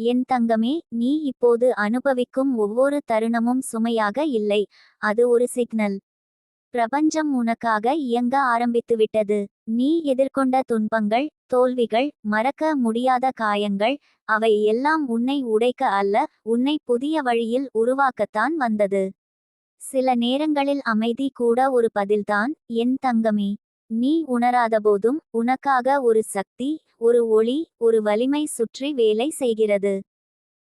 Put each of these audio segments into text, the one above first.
என் தங்கமே, நீ இப்போது அனுபவிக்கும் ஒவ்வொரு தருணமும் சுமையாக இல்லை. அது ஒரு சிக்னல். பிரபஞ்சம் உனக்காக இயங்க ஆரம்பித்துவிட்டது. நீ எதிர்கொண்ட துன்பங்கள், தோல்விகள், மறக்க முடியாத காயங்கள், அவை எல்லாம் உன்னை உடைக்க அல்ல, உன்னை புதிய வழியில் உருவாக்கத்தான் வந்தது. சில நேரங்களில் அமைதி கூட ஒரு பதில்தான், என் தங்கமே. நீ உணராதபோதும் உனக்காக ஒரு சக்தி, ஒரு ஒளி, ஒரு வலிமை சுற்றி வேலை செய்கிறது.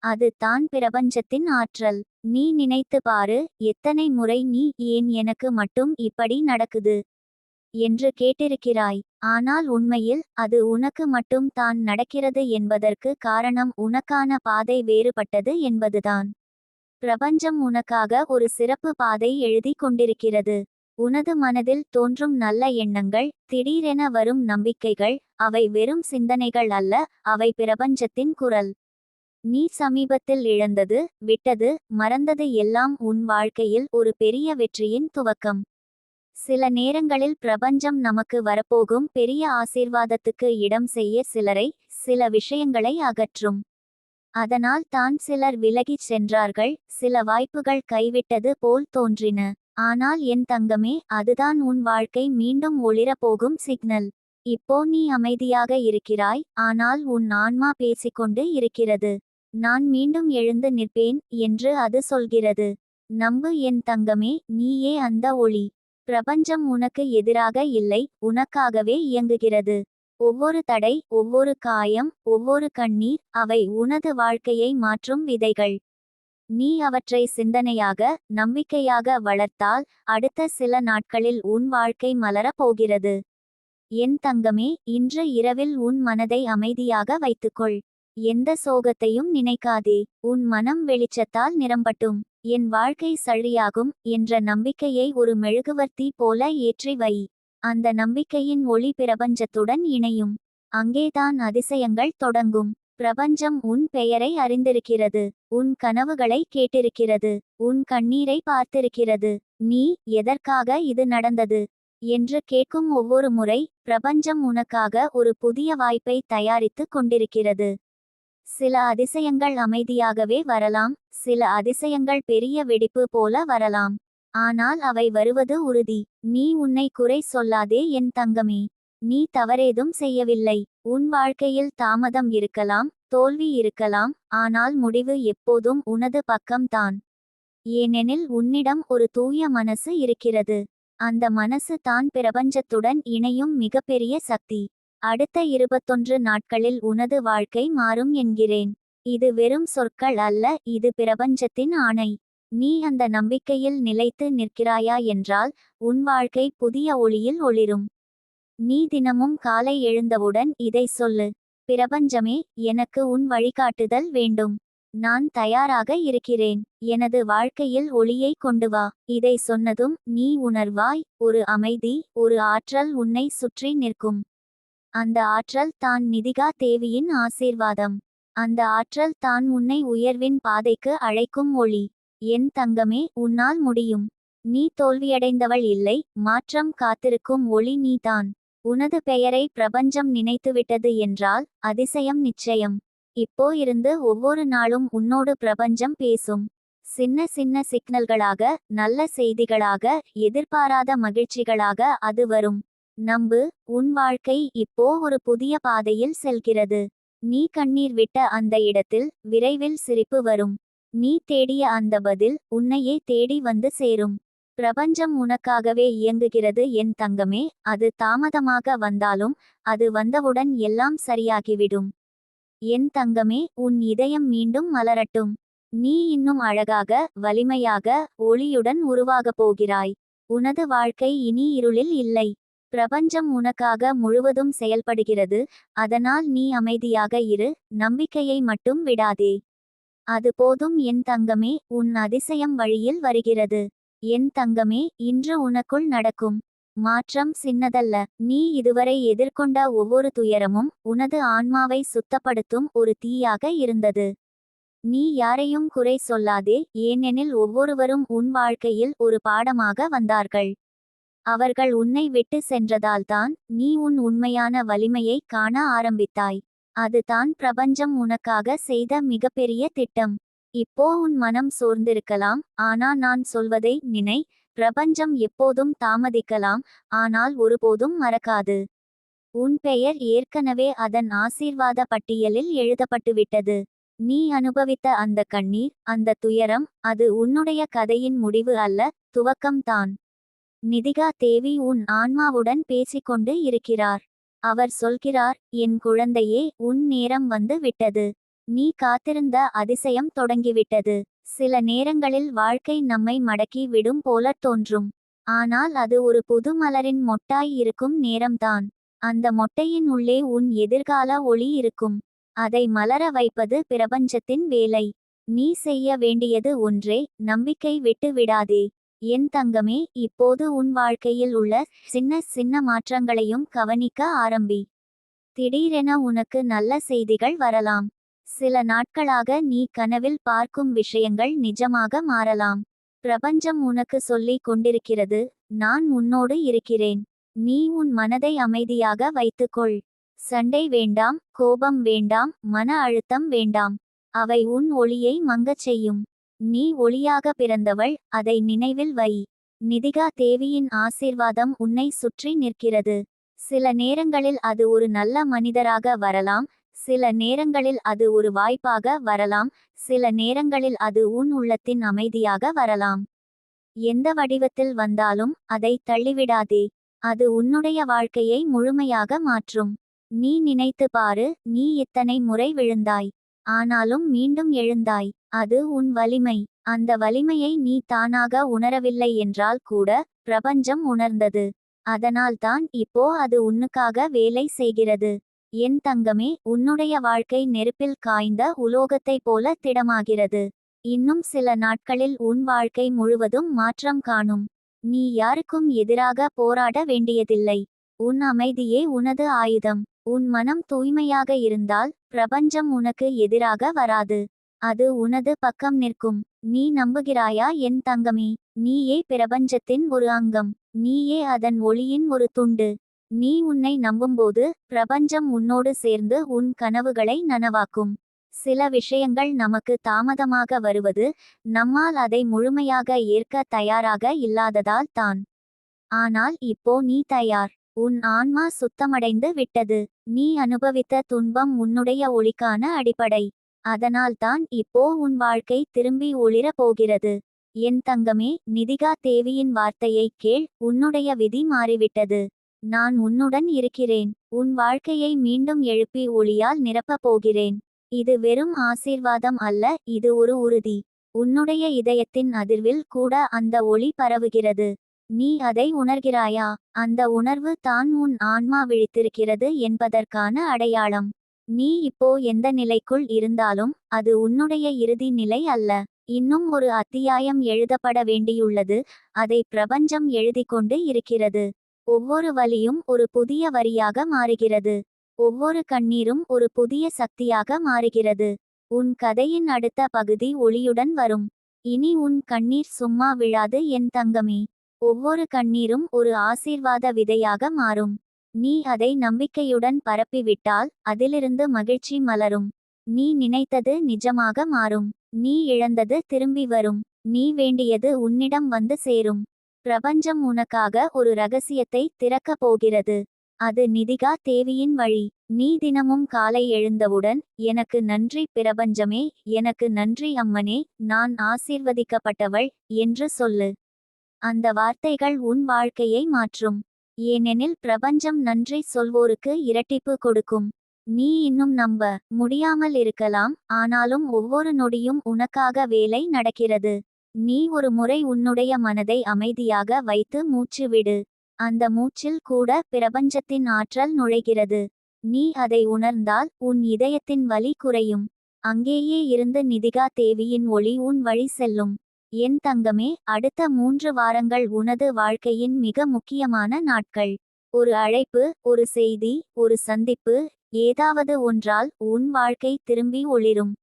அது தான் பிரபஞ்சத்தின் ஆற்றல். நீ நினைத்து பாரு, எத்தனை முறை நீ ஏன் எனக்கு மட்டும் இப்படி நடக்குது என்று கேட்டிருக்கிறாய். ஆனால் உண்மையில் அது உனக்கு மட்டும் தான் நடக்கிறது என்பதற்கு காரணம் உனக்கான பாதை வேறுபட்டது என்பதுதான். பிரபஞ்சம் உனக்காக ஒரு சிறப்பு பாதை எழுதி கொண்டிருக்கிறது. உனது மனதில் தோன்றும் நல்ல எண்ணங்கள், திடீரென வரும் நம்பிக்கைகள், அவை வெறும் சிந்தனைகள் அல்ல, அவை பிரபஞ்சத்தின் குரல். நீ சமீபத்தில் இழந்தது, விட்டது, மறந்தது எல்லாம் உன் வாழ்க்கையில் ஒரு பெரிய வெற்றியின் துவக்கம். சில நேரங்களில் பிரபஞ்சம் நமக்கு வரப்போகும் பெரிய ஆசீர்வாதத்துக்கு இடம் செய்ய சிலரை, சில விஷயங்களை அகற்றும். அதனால் தான் சிலர் விலகிச் சென்றார்கள், சில வாய்ப்புகள் கைவிட்டது போல் தோன்றின. ஆனால் என் தங்கமே, அதுதான் உன் வாழ்க்கை மீண்டும் ஒளிரப்போகும் சிக்னல். இப்போ நீ அமைதியாக இருக்கிறாய், ஆனால் உன் ஆன்மா பேசிக்கொண்டு இருக்கிறது. நான் மீண்டும் எழுந்து நிற்பேன் என்று அது சொல்கிறது. நம்பு என் தங்கமே, நீயே அந்த ஒளி. பிரபஞ்சம் உனக்கு எதிராக இல்லை, உனக்காகவே இயங்குகிறது. ஒவ்வொரு தடை, ஒவ்வொரு காயம், ஒவ்வொரு கண்ணீர், அவை உனது வாழ்க்கையை மாற்றும் விதைகள். நீ அவற்றை சிந்தனையாக, நம்பிக்கையாக வளர்த்தால், அடுத்த சில நாட்களில் உன் வாழ்க்கை மலரப் போகிறது. என் தங்கமே, இன்று இரவில் உன் மனதை அமைதியாக வைத்துக்கொள். எந்த சோகத்தையும் நினைக்காதே. உன் மனம் வெளிச்சத்தால் நிரம்பட்டும். என் வாழ்க்கை சரியாகும் என்ற நம்பிக்கையை ஒரு மெழுகுவர்த்தி போல ஏற்றி வை. அந்த நம்பிக்கையின் ஒளி பிரபஞ்சத்துடன் இணையும். அங்கேதான் அதிசயங்கள் தொடங்கும். பிரபஞ்சம் உன் பெயரை அறிந்திருக்கிறது. உன் கனவுகளை கேட்டிருக்கிறது. உன் கண்ணீரை பார்த்திருக்கிறது. நீ எதற்காக இது நடந்தது என்று கேட்கும் ஒவ்வொரு முறை, பிரபஞ்சம் உனக்காக ஒரு புதிய வாய்ப்பை தயாரித்து கொண்டிருக்கிறது. சில அதிசயங்கள் அமைதியாகவே வரலாம், சில அதிசயங்கள் பெரிய வெடிப்பு போல வரலாம். ஆனால் அவை வருவது உறுதி. நீ உன்னை குறை சொல்லாதே என் தங்கமே. நீ தவறேதும் செய்யவில்லை. உன் வாழ்க்கையில் தாமதம் இருக்கலாம், தோல்வி இருக்கலாம், ஆனால் முடிவு எப்போதும் உனது பக்கம்தான். ஏனெனில் உன்னிடம் ஒரு தூய மனசு இருக்கிறது. அந்த மனசு தான் பிரபஞ்சத்துடன் இணையும் மிகப்பெரிய சக்தி. அடுத்த 21 நாட்களில் உனது வாழ்க்கை மாறும் என்கிறேன். இது வெறும் சொற்கள் அல்ல, இது பிரபஞ்சத்தின் ஆணை. நீ அந்த நம்பிக்கையில் நிலைத்து நிற்கிறாயா என்றால், உன் வாழ்க்கை புதிய ஒளியில் ஒளிரும். நீ தினமும் காலை எழுந்தவுடன் இதை சொல்லு: பிரபஞ்சமே, எனக்கு உன் வழிகாட்டுதல் வேண்டும். நான் தயாராக இருக்கிறேன். எனது வாழ்க்கையில் ஒளியை கொண்டு வா. இதை சொன்னதும் நீ உணர்வாய், ஒரு அமைதி, ஒரு ஆற்றல் உன்னை சுற்றி நிற்கும். அந்த ஆற்றல் தான் நிதிகா தேவியின் ஆசீர்வாதம். அந்த ஆற்றல் தான் உன்னை உயர்வின் பாதைக்கு அழைக்கும் ஒளி. என் தங்கமே, உன்னால் முடியும். நீ தோல்வியடைந்தவள் இல்லை, மாற்றம் காத்திருக்கும் ஒளி நீதான். உனது பெயரை பிரபஞ்சம் நினைத்துவிட்டது என்றால், அதிசயம் நிச்சயம். இப்போ இருந்து ஒவ்வொரு நாளும் உன்னோடு பிரபஞ்சம் பேசும். சின்ன சின்ன சிக்னல்களாக, நல்ல செய்திகளாக, எதிர்பாராத மகிழ்ச்சிகளாக அது வரும். நம்பு, உன் வாழ்க்கை இப்போ ஒரு புதிய பாதையில் செல்கிறது. நீ கண்ணீர் விட்ட அந்த இடத்தில் விரைவில் சிரிப்பு வரும். நீ தேடிய அந்த பதில் உன்னையே தேடி வந்து சேரும். பிரபஞ்சம் உனக்காகவே இயங்குகிறது என் தங்கமே. அது தாமதமாக வந்தாலும், அது வந்தவுடன் எல்லாம் சரியாகிவிடும். என் தங்கமே, உன் இதயம் மீண்டும் மலரட்டும். நீ இன்னும் அழகாக, வலிமையாக, ஒளியுடன் உருவாகப் போகிறாய். உனது வாழ்க்கை இனி இருளில் இல்லை. பிரபஞ்சம் உனக்காக முழுவதும் செயல்படுகிறது. அதனால் நீ அமைதியாக இரு, நம்பிக்கையை மட்டும் விடாதே. அது போதும் என் தங்கமே, உன் அதிசயம் வழியில் வருகிறது. என் தங்கமே, இன்று உனக்குள் நடக்கும் மாற்றம் சின்னதல்ல. நீ இதுவரை எதிர்கொண்ட ஒவ்வொரு துயரமும் உனது ஆன்மாவை சுத்தப்படுத்தும் ஒரு தீயாக இருந்தது. நீ யாரையும் குறை சொல்லாதே, ஏனெனில் ஒவ்வொருவரும் உன் வாழ்க்கையில் ஒரு பாடமாக வந்தார்கள். அவர்கள் உன்னை விட்டு சென்றதால்தான் நீ உன் உண்மையான வலிமையை காண ஆரம்பித்தாய். அதுதான் பிரபஞ்சம் உனக்காக செய்த மிகப்பெரிய திட்டம். இப்போ உன் மனம் சோர்ந்திருக்கலாம், ஆனா நான் சொல்வதை நினை. பிரபஞ்சம் எப்போதும் தாமதிக்கலாம், ஆனால் ஒருபோதும் மறக்காது. உன் பெயர் ஏற்கனவே அதன் ஆசீர்வாத பட்டியலில் எழுதப்பட்டுவிட்டது. நீ அனுபவித்த அந்த கண்ணீர், அந்த துயரம், அது உன்னுடைய கதையின் முடிவு அல்ல, துவக்கம்தான். நிதிகா தேவி உன் ஆன்மாவுடன் பேசிக்கொண்டு இருக்கிறார். அவர் சொல்கிறார், என் குழந்தையே, உன் நேரம் வந்து விட்டது. நீ காத்திருந்த அதிசயம் தொடங்கிவிட்டது. சில நேரங்களில் வாழ்க்கை நம்மை மடக்கி விடும் போலத் தோன்றும். ஆனால் அது ஒரு புது மலரின் மொட்டாய் இருக்கும் நேரம்தான். அந்த மொட்டையின் உள்ளே உன் எதிர்கால ஒளி இருக்கும். அதை மலர வைப்பது பிரபஞ்சத்தின் வேலை. நீ செய்ய வேண்டியது ஒன்றே, நம்பிக்கை விட்டு விடாதே. என் தங்கமே, இப்போது உன் வாழ்க்கையில் உள்ள சின்ன சின்ன மாற்றங்களையும் கவனிக்க ஆரம்பி. திடீரென உனக்கு நல்ல செய்திகள் வரலாம். சில நாட்களாக நீ கனவில் பார்க்கும் விஷயங்கள் நிஜமாக மாறலாம். பிரபஞ்சம் உனக்கு சொல்லிக் கொண்டிருக்கிறது, நான் உன்னோடு இருக்கிறேன். நீ உன் மனதை அமைதியாக வைத்துக்கொள். சண்டை வேண்டாம், கோபம் வேண்டாம், மன அழுத்தம் வேண்டாம். அவை உன் ஒளியை மங்கச் செய்யும். நீ ஒளியாக பிறந்தவள், அதை நினைவில் வை. நிதிகா தேவியின் ஆசீர்வாதம் உன்னை சுற்றி நிற்கிறது. சில நேரங்களில் அது ஒரு நல்ல மனிதராக வரலாம், சில நேரங்களில் அது ஒரு வாய்ப்பாக வரலாம், சில நேரங்களில் அது உன் உள்ளத்தின் அமைதியாக வரலாம். எந்த வடிவத்தில் வந்தாலும் அதை தள்ளிவிடாதே. அது உன்னுடைய வாழ்க்கையை முழுமையாக மாற்றும். நீ நினைத்து பாரு, நீ இத்தனை முறை விழுந்தாய். ஆனாலும் மீண்டும் எழுந்தாய். அது உன் வலிமை. அந்த வலிமையை நீ தானாக உணரவில்லை என்றால் கூட பிரபஞ்சம் உணர்ந்தது. அதனால்தான் இப்போ அது உன்னுக்காக வேலை செய்கிறது. என் தங்கமே, உன்னுடைய வாழ்க்கை நெருப்பில் காய்ந்த உலோகத்தைப் போல திடமாகிறது. இன்னும் சில நாட்களில் உன் வாழ்க்கை முழுவதும் மாற்றம் காணும். நீ யாருக்கும் எதிராக போராட வேண்டியதில்லை. உன் அமைதியே உனது ஆயுதம். உன் மனம் தூய்மையாக இருந்தால் பிரபஞ்சம் உனக்கு எதிராக வராது. அது உனது பக்கம் நிற்கும். நீ நம்புகிறாயா என் தங்கமே? நீயே பிரபஞ்சத்தின் ஒரு அங்கம். நீயே அதன் ஒளியின் ஒரு துண்டு. நீ உன்னை நம்பும்போது பிரபஞ்சம் உன்னோடு சேர்ந்து உன் கனவுகளை நனவாக்கும். சில விஷயங்கள் நமக்கு தாமதமாக வருவது நம்மால் அதை முழுமையாக ஏற்க தயாராக இல்லாததால் தான். ஆனால் இப்போ நீ தயார். உன் ஆன்மா சுத்தமடைந்து விட்டது. நீ அனுபவித்த துன்பம் உன்னுடைய ஒளிக்கான அடிப்படை. அதனால்தான் இப்போ உன் வாழ்க்கை திரும்பி ஒளிர போகிறது. என் தங்கமே, நிதிகா தேவியின் வார்த்தையை கேள், உன்னுடைய விதி மாறிவிட்டது. நான் உன்னுடன் இருக்கிறேன். உன் வாழ்க்கையை மீண்டும் எழுப்பி ஒளியால் நிரப்பப் போகிறேன். இது வெறும் ஆசீர்வாதம் அல்ல, இது ஒரு உறுதி. உன்னுடைய இதயத்தின் அதிர்வில் கூட அந்த ஒளி பரவுகிறது. நீ அதை உணர்கிறாயா? அந்த உணர்வு தான் உன் ஆன்மா விழித்திருக்கிறது என்பதற்கான அடையாளம். நீ இப்போ எந்த நிலைக்குள் இருந்தாலும் அது உன்னுடைய இறுதி நிலை அல்ல. இன்னும் ஒரு அத்தியாயம் எழுதப்பட வேண்டியுள்ளது. அதை பிரபஞ்சம் எழுதிக்கொண்டு இருக்கிறது. ஒவ்வொரு வலியும் ஒரு புதிய வரியாக மாறுகிறது. ஒவ்வொரு கண்ணீரும் ஒரு புதிய சக்தியாக மாறுகிறது. உன் கதையின் அடுத்த பகுதி ஒளியுடன் வரும். இனி உன் கண்ணீர் சும்மா விழாது என் தங்கமே. ஒவ்வொரு கண்ணீரும் ஒரு ஆசீர்வாத விதையாக மாறும். நீ அதை நம்பிக்கையுடன் பரப்பிவிட்டால் அதிலிருந்து மகிழ்ச்சி மலரும். நீ நினைத்தது நிஜமாக மாறும். நீ இழந்தது திரும்பி வரும். நீ வேண்டியது உன்னிடம் வந்து சேரும். பிரபஞ்சம் உனக்காக ஒரு ரகசியத்தை திறக்கப் போகிறது. அது நிதிகா தேவியின் வழி. நீ தினமும் காலை எழுந்தவுடன், எனக்கு நன்றி பிரபஞ்சமே, எனக்கு நன்றி அம்மனே, நான் ஆசீர்வதிக்கப்பட்டவள் என்று சொல்லு. அந்த வார்த்தைகள் உன் வாழ்க்கையை மாற்றும். ஏனெனில் பிரபஞ்சம் நன்றி சொல்வோருக்கு இரட்டிப்பு கொடுக்கும். நீ இன்னும் நம்ப முடியாமல் இருக்கலாம், ஆனாலும் ஒவ்வொரு நொடியும் உனக்காக வேலை நடக்கிறது. நீ ஒரு முறை உன்னுடைய மனதை அமைதியாக வைத்து மூச்சு விடு. அந்த மூச்சில் கூட பிரபஞ்சத்தின் ஆற்றல் நுழைகிறது. நீ அதை உணர்ந்தால் உன் இதயத்தின் வலி குறையும். அங்கேயே இருந்து நிதிகா தேவியின் ஒளி உன் வழி செல்லும். என் தங்கமே, அடுத்த 3 வாரங்கள் உனது வாழ்க்கையின் மிக முக்கியமான நாட்கள். ஒரு அழைப்பு, ஒரு செய்தி, ஒரு சந்திப்பு, ஏதாவது ஒன்றால் உன் வாழ்க்கை திரும்பி ஒளிரும்.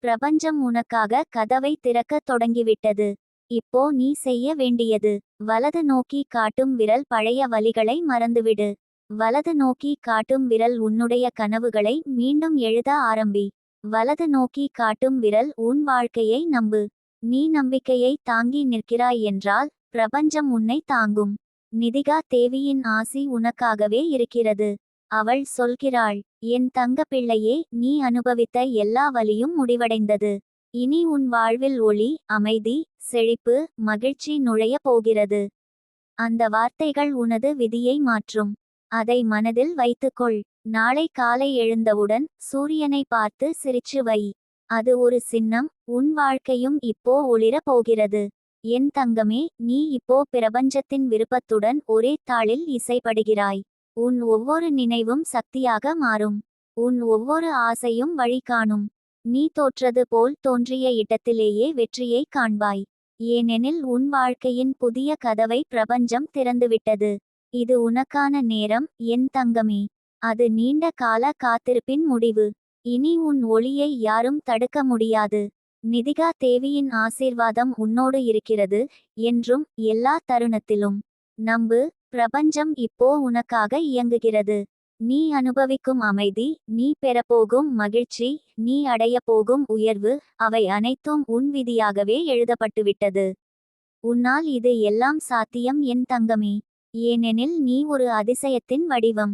பிரபஞ்சம் உனக்காக கதவை திறக்கத் தொடங்கிவிட்டது. இப்போ நீ செய்ய வேண்டியது, வலது நோக்கி காட்டும் விரல் பழைய வலிகளை மறந்துவிடு. வலது நோக்கி காட்டும் விரல் உன்னுடைய கனவுகளை மீண்டும் எழுத ஆரம்பி. வலது நோக்கி காட்டும் விரல் உன் வாழ்க்கையை நம்பு. நீ நம்பிக்கையை தாங்கி நிற்கிறாய் என்றால் பிரபஞ்சம் உன்னை தாங்கும். நிதிகா தேவியின் ஆசி உனக்காகவே இருக்கிறது. அவள் சொல்கிறாள், என் தங்க பிள்ளையே, நீ அனுபவித்த எல்லா வலியும் முடிவடைந்தது. இனி உன் வாழ்வில் ஒளி, அமைதி, செழிப்பு, மகிழ்ச்சி நுழையப் போகிறது. அந்த வார்த்தைகள் உனது விதியை மாற்றும். அதை மனதில் வைத்துக்கொள். நாளை காலை எழுந்தவுடன் சூரியனை பார்த்து சிரிச்சு வை. அது ஒரு சின்னம். உன் வாழ்க்கையும் இப்போ ஒளிரப் போகிறது. என் தங்கமே, நீ இப்போ பிரபஞ்சத்தின் விருப்பத்துடன் ஒரே தாளில் இசைப்படுகிறாய். உன் ஒவ்வொரு நினைவும் சக்தியாக மாறும். உன் ஒவ்வொரு ஆசையும் வழி காணும். நீ தோற்றது போல் தோன்றிய இடத்திலேயே வெற்றியை காண்பாய். ஏனெனில் உன் வாழ்க்கையின் புதிய கதவை பிரபஞ்சம் திறந்துவிட்டது. இது உனக்கான நேரம், என் தங்கமே. அது நீண்ட கால காத்திருப்பின் முடிவு. இனி உன் ஒளியை யாரும் தடுக்க முடியாது. நிதிகா தேவியின் ஆசீர்வாதம் உன்னோடு இருக்கிறது, என்றும் எல்லா தருணத்திலும். நம்பு, பிரபஞ்சம் இப்போ உனக்காக இயங்குகிறது. நீ அனுபவிக்கும் அமைதி, நீ பெறப்போகும் மகிழ்ச்சி, நீ அடையப் போகும் உயர்வு, அவை அனைத்தும் உன் விதியாகவே எழுதப்பட்டுவிட்டது. உன்னால் இது எல்லாம் சாத்தியம் என் தங்கமே. ஏனெனில் நீ ஒரு அதிசயத்தின் வடிவம்.